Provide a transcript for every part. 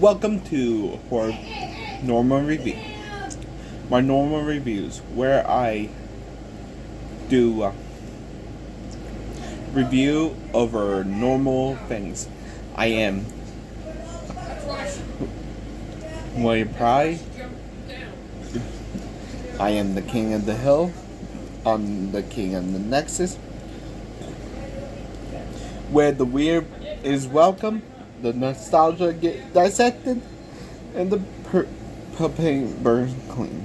Welcome to Normal Review. My normal reviews, where I do review over normal things. I am William Prouty. I am the King of the Hill. I'm the King of the Nexus, where the weird is welcome, the nostalgia get dissected, and the propane burns clean.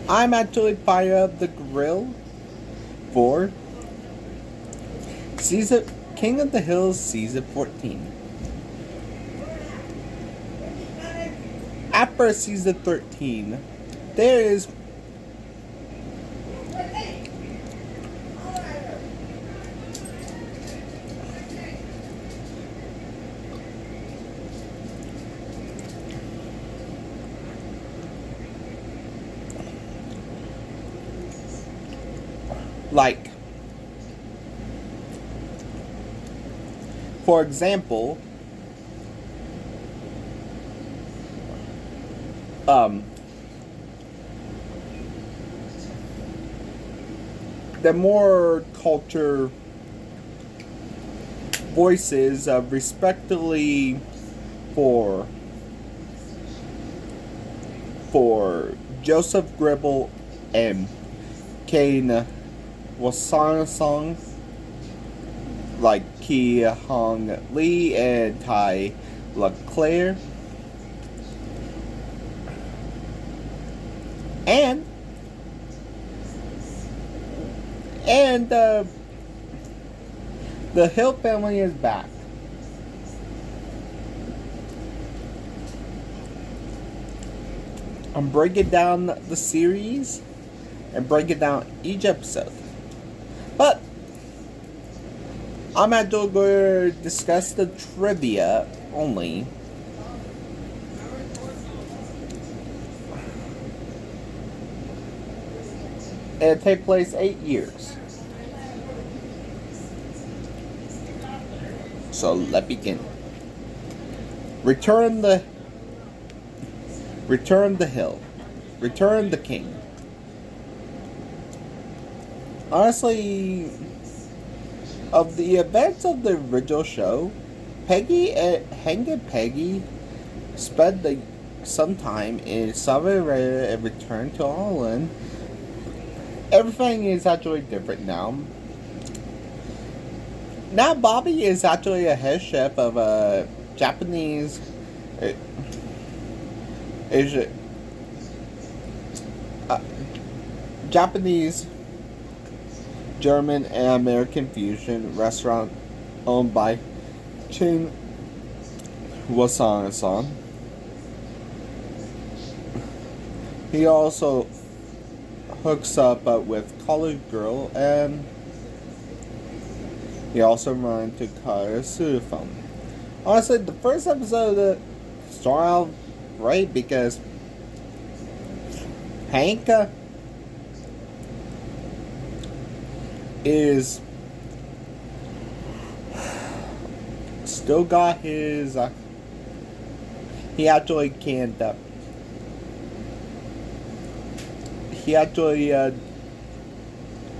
I'm actually fire up the grill for season King of the Hills season 14. After season 13, there is like, for example, the more culture voices respectively for Joseph Gribble and Kane Wasana like Ki Hong Lee and Tai LeClaire, and the Hill family is back. I'm breaking down the series and breaking down each episode. But I'm actually going to discuss the trivia only. It takes place 8 years. So let's begin. Return the hill. Return the king. Honestly, of the events of the original show, Hank and Peggy spent some time in South Arabia and returned to Arlen. Everything is actually different now. Now Bobby is actually a head chef of a Japanese Japanese, German, and American fusion restaurant owned by King Wasana-san. He also hooks up with college girl, and he also runs to Kahn-scious Uncoupling. Honestly, the first episode started out great because Hank is still got his he actually can't he actually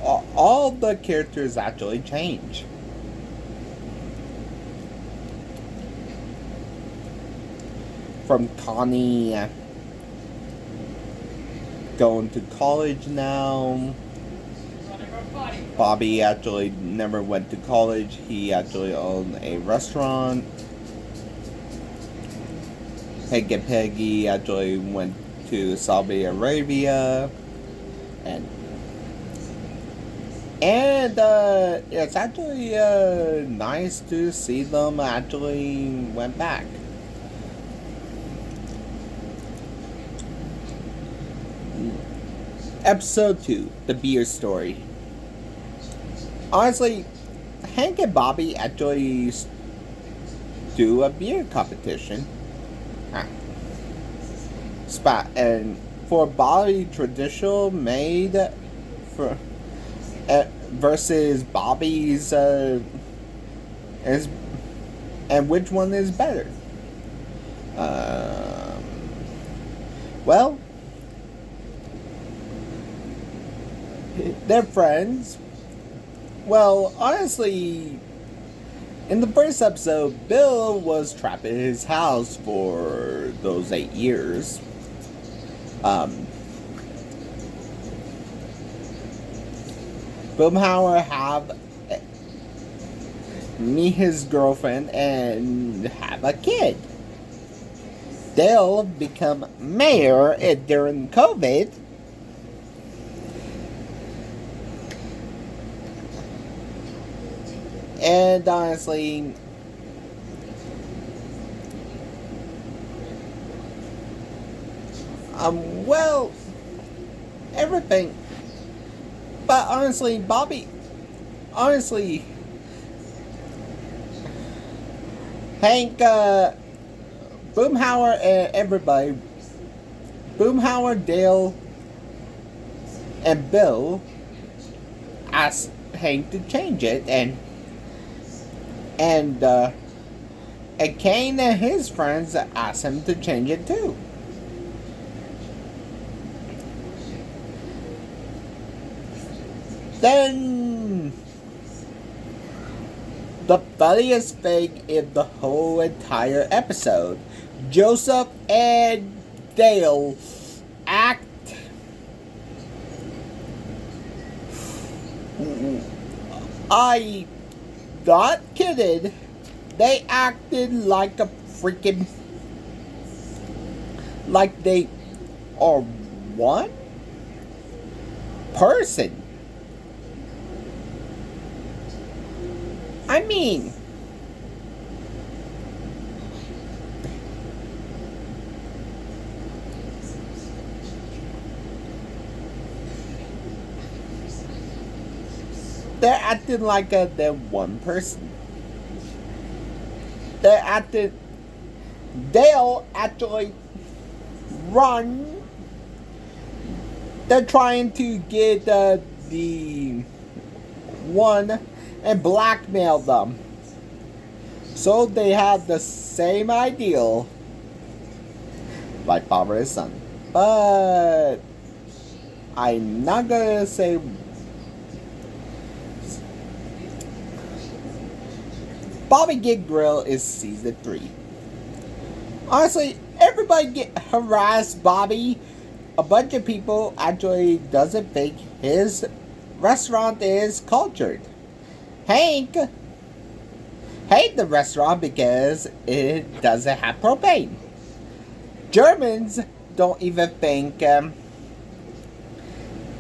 all the characters actually change. From Connie going to college now. Bobby actually never went to college. He actually owned a restaurant. Hank and Peggy actually went to Saudi Arabia. And it's actually nice to see them actually went back. Episode 2, The Beer Story. Honestly, Hank and Bobby actually do a beer competition. And for Bobby, traditional made for versus Bobby's and which one is better? Um, well, they're friends. Well, honestly, in the first episode, Bill was trapped in his house for those 8 years. Boomhauer have meet his girlfriend and have a kid. They'll become mayor during COVID. And honestly, well, everything. But honestly, Hank, Boomhauer, and everybody, Boomhauer, Dale, and Bill asked Hank to change it, and Kane and his friends asked him to change it too. Then the funniest thing in the whole entire episode, Joseph and Dale act I not kidding, they acted like a freaking like they are one person. I mean, they're acting like they're one person. They're acting. They'll actually run. They're trying to get the one and blackmail them. So they have the same ideal, like father and son. But I'm not gonna say. Bobby Get Grill is season 3. Honestly, everybody get harassed Bobby. A bunch of people actually doesn't think his restaurant is cultured. Hank hate the restaurant because it doesn't have propane. Germans don't even think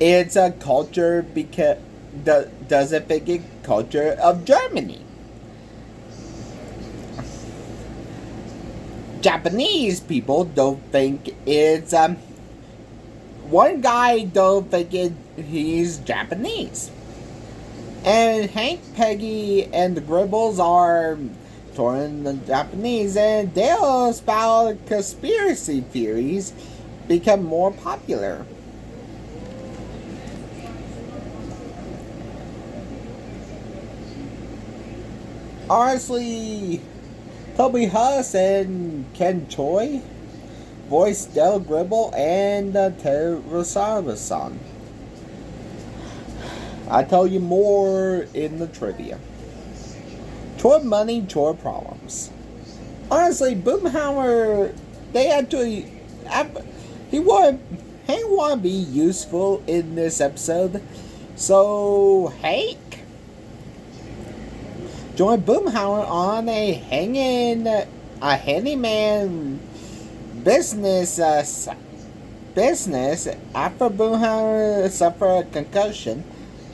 it's a culture because doesn't think it's culture of Germany. Japanese people don't think it's one guy don't think he's Japanese. And Hank, Peggy, and the Gribbles are touring the Japanese, and they'll spout conspiracy theories become more popular. Honestly, Toby Huss and Ken Choi voiced Del Gribble and Ted Rosario-san. I'll tell you more in the trivia. Chore money, chore problems. Honestly, Boomhauer, they actually, Hank want to be useful in this episode, so Hank joined Boomhauer on a handyman business after Boomhauer suffered a concussion.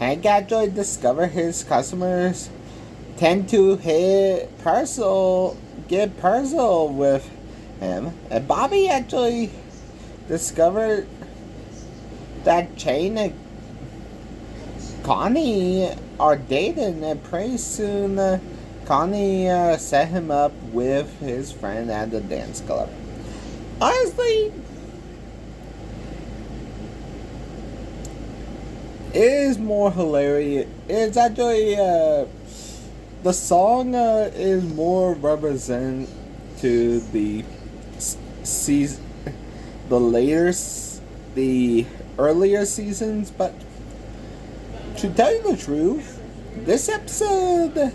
Hank actually discovered his customers tend to get personal with him. And Bobby actually discovered that Shane and Connie are dating, and pretty soon Connie set him up with his friend at the dance club. Honestly, it is more hilarious. It's actually the song is more represent to the season, the earlier seasons, but to tell you the truth, this episode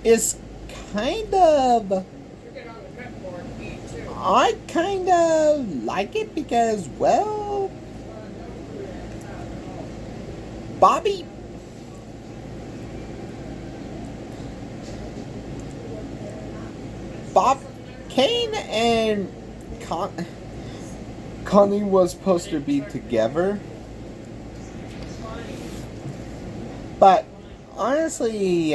is kind of, I kind of like it because, well, Kane and Connie was supposed to be together, but honestly,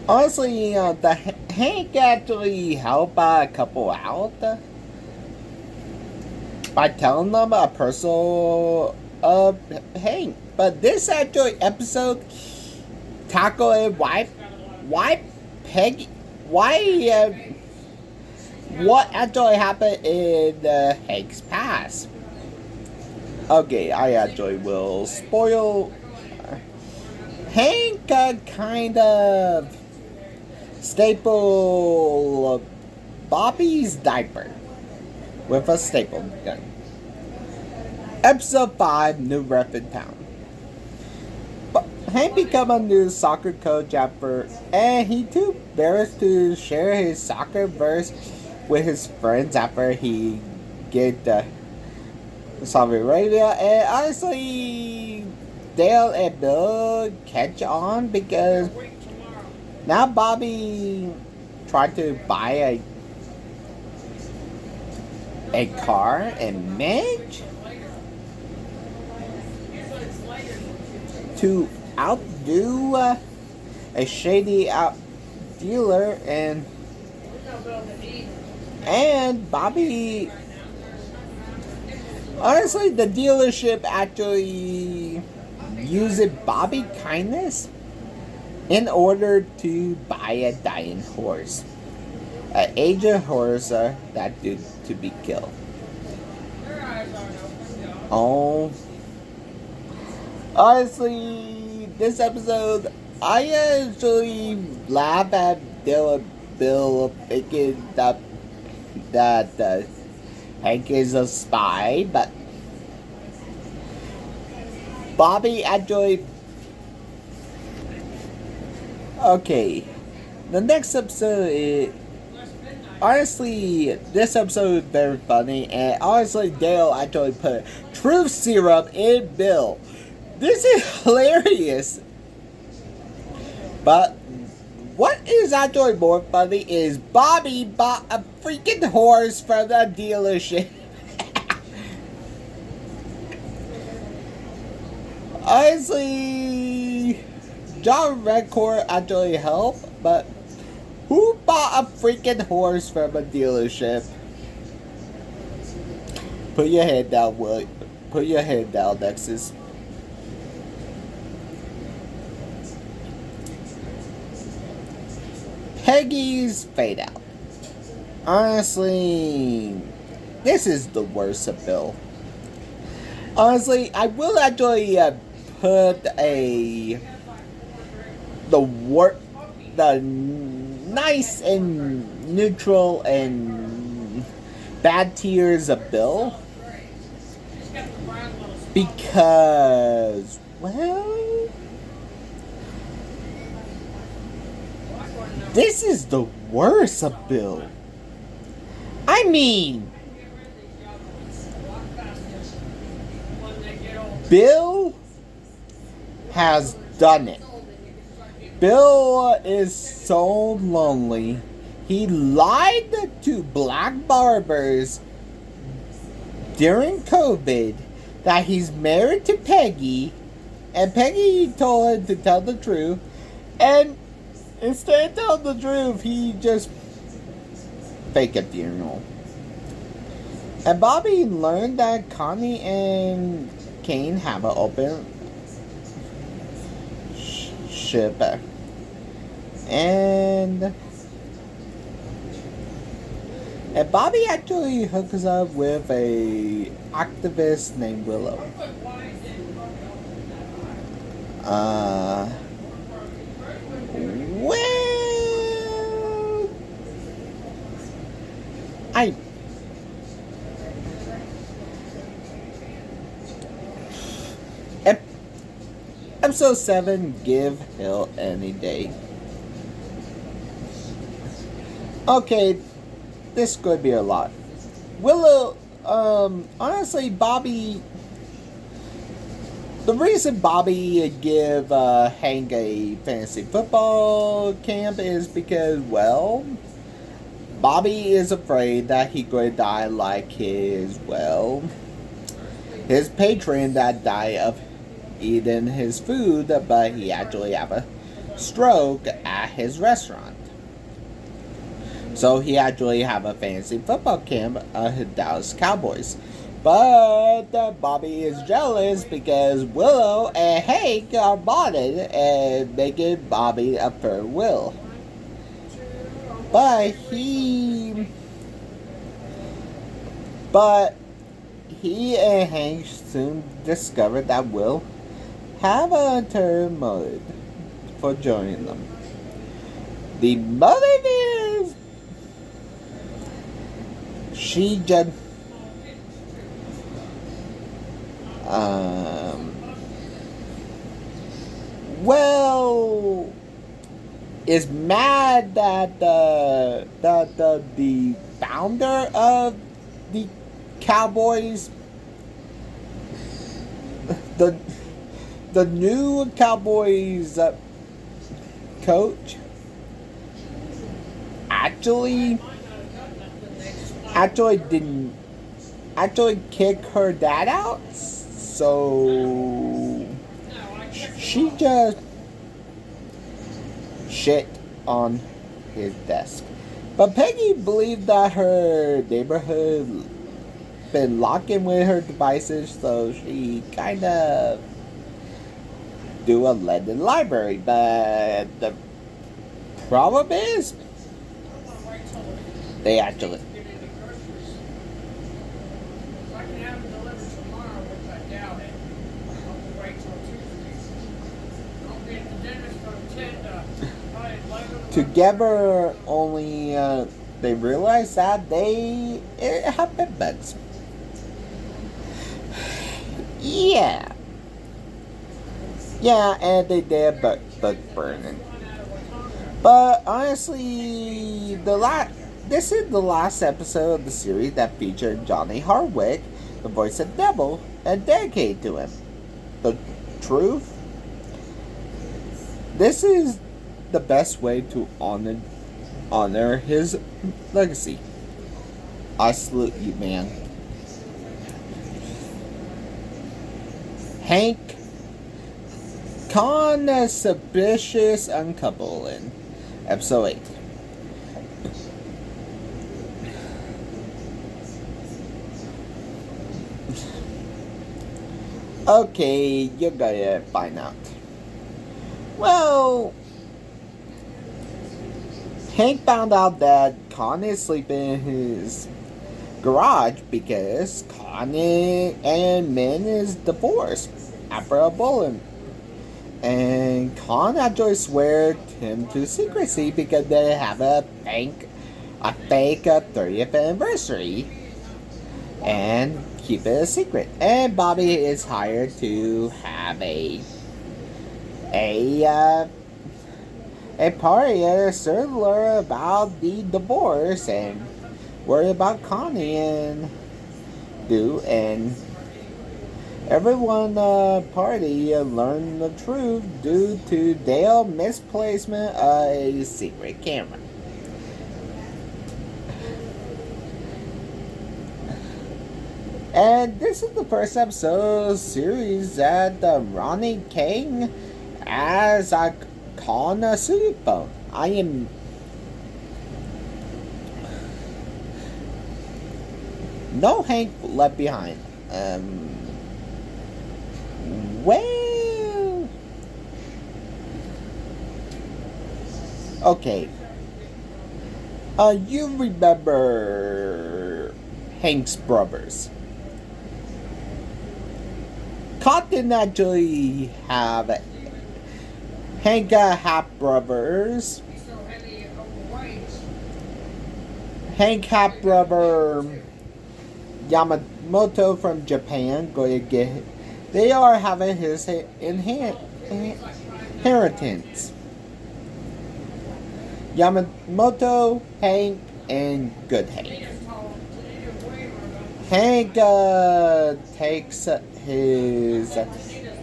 the Hank actually helped a couple out by telling them a personal Hank. But this actually episode tackled why Peggy, what actually happened in Hank's past. Okay, I actually will spoil. Hank kind of staple Bobby's diaper with a staple gun. Episode 5, New Ref in Town. Hank become a new soccer coach after, and he too embarrassed to share his soccer verse with his friends after he get the Saudi Arabia. And honestly, Dale and Bill catch on because now Bobby tried to buy a car and manage to outdo a shady dealer, and Bobby, honestly, the dealership actually used Bobby kindness in order to buy a dying horse, an aged horse that due to be killed. Oh, honestly, this episode, I actually laugh at Bill thinking that Hank is a spy, but Bobby actually. Okay, the next episode is. Honestly, this episode is very funny, and honestly, Dale actually put truth serum in Bill. This is hilarious. But what is actually more funny is Bobby bought a freaking horse from the dealership. Honestly, John Redcore actually helped, but who bought a freaking horse from a dealership? Put your head down, Will. Put your head down, Nexus. Peggy's Fadeout. Honestly, this is the worst of Bill. Honestly, I will actually put the nice and neutral and bad tiers of Bill, because, well, this is the worst of Bill. I mean, Bill has done it. Bill is so lonely. He lied to black barbers during COVID that he's married to Peggy, and Peggy told him to tell the truth, and instead of telling the truth, he just faked a funeral. And Bobby learned that Connie and Kane have an open ship, and Bobby actually hooks up with a activist named Willow. Well, I ep- episode 7, give Hill any day. Okay, this could be a lot. Willow, honestly, Bobby. The reason Bobby give Hank a fantasy football camp is because, well, Bobby is afraid that he could die like his patron that died of eating his food, but he actually have a stroke at his restaurant. So he actually have a fantasy football camp of the Dallas Cowboys. But Bobby is jealous because Willow and Hank are bonded and making Bobby a third will. But he and Hank soon discovered that Will have an ulterior motive for joining them. The motive is she just is mad that the founder of the Cowboys, the new Cowboys coach, actually kick her dad out. So she just shit on his desk. But Peggy believed that her neighborhood been locking with her devices, so she kind of do a London library. But the problem is, they actually together only they realized that they have been bugs. Yeah, and they did bug burning. But honestly, this is the last episode of the series that featured Johnny Hardwick, the voice of Devil, and dedicated to him. The truth, this is the best way to honor his legacy. I salute you, man. Hank, Kahn-scious Uncoupling, episode 8. Okay, you're gonna find out. Well, Hank found out that Kahn is sleeping in his garage because Kahn and Min is divorced after a bullet. And Kahn actually swear him to secrecy because they have a fake 30th anniversary and keep it a secret. And Bobby is hired to have a party at a circular about the divorce and worry about Connie and everyone party learned the truth due to Dale misplacement of a secret camera. And this is the first episode of the series that Ronnie King as a Kahn-scious Uncoupling. I am no Hank left behind. Well, okay. You remember Hank's brothers? Kahn didn't actually have Hank half brothers. Hank half brother Yamamoto from Japan going to get. They are having his inheritance. Yamamoto, Hank, and Good Hank. Hank takes his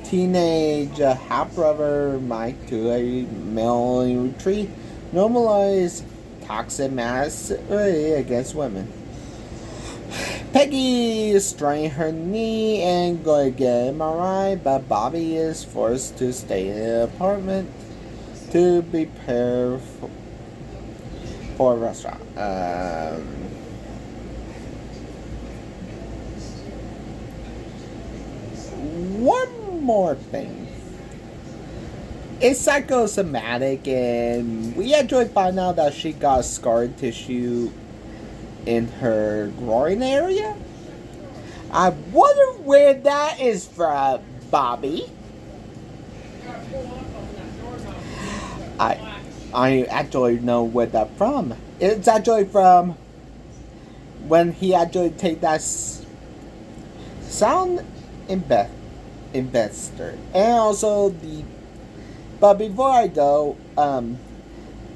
teenage half-brother Mike to a male retreat, normalize toxic masculinity against women. Peggy strained her knee and going to get MRI, but Bobby is forced to stay in the apartment to prepare for a restaurant. One more thing. It's psychosomatic, and we actually find out that she got scar tissue in her groin area. I wonder where that is from, Bobby. I actually know where that's from. It's actually from when he actually take that sound investor, and also but before I go,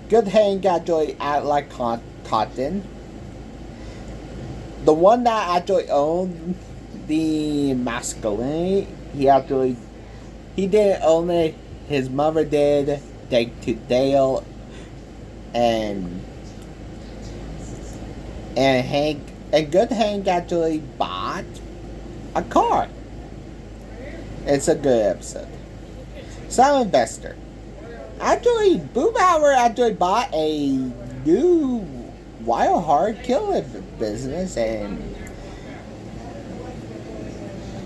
Good Hank actually act like Cotton, the one that actually owned the masculinity. He didn't own it. His mother did. Take to Dale, and Hank and Good Hank actually bought a car. It's a good episode. Sound investor. Actually, Boomhauer actually bought a new wild hard killing business, and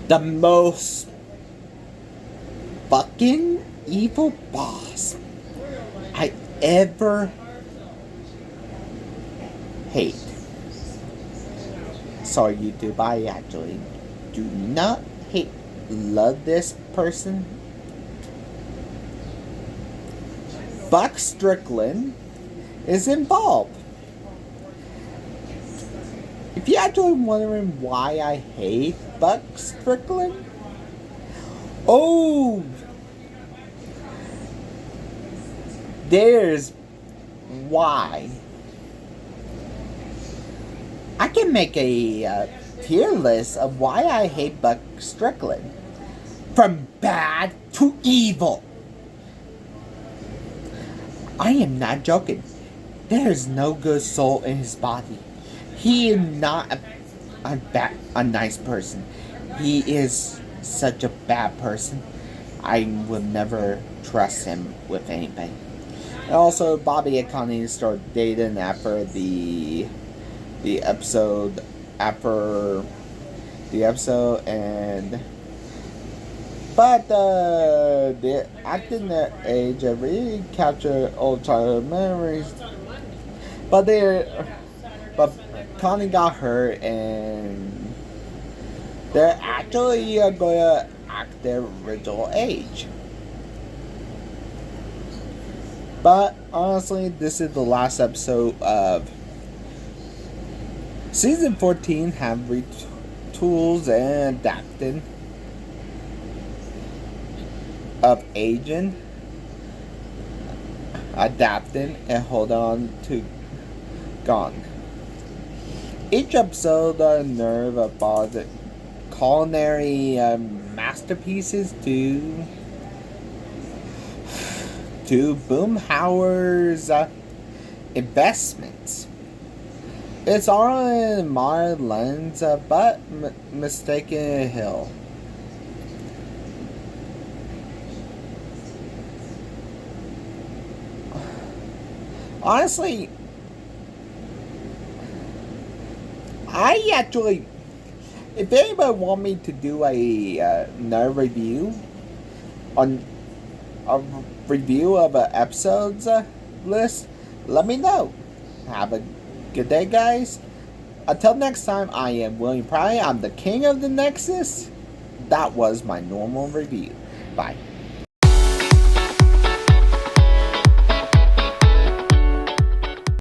the most fucking evil boss I ever hate. Sorry, YouTube, I actually do not love this person. Buck Strickland is involved. If you're actually wondering why I hate Buck Strickland, there's why. I can make a tier list of why I hate Buck Strickland. From bad to evil. I am not joking. There is no good soul in his body. He is not a nice person. He is such a bad person. I will never trust him with anything. And also, Bobby and Connie started dating after the episode, but the acting age really captured old childhood memories. But Connie got hurt, and they're actually going to act their original age. But honestly, this is the last episode of season 14. Have retools and adapted of aging, adapting, and hold on to gone. Each episode nerve about the culinary masterpieces to Boomhauer's investments. It's Arlen and modern lens, but mistaken hill. Honestly, if anybody want me to do another review on a review of an episodes list, let me know. Have a good day, guys. Until next time, I am William Prouty. I'm the King of the Nexus. That was my normal review. Bye.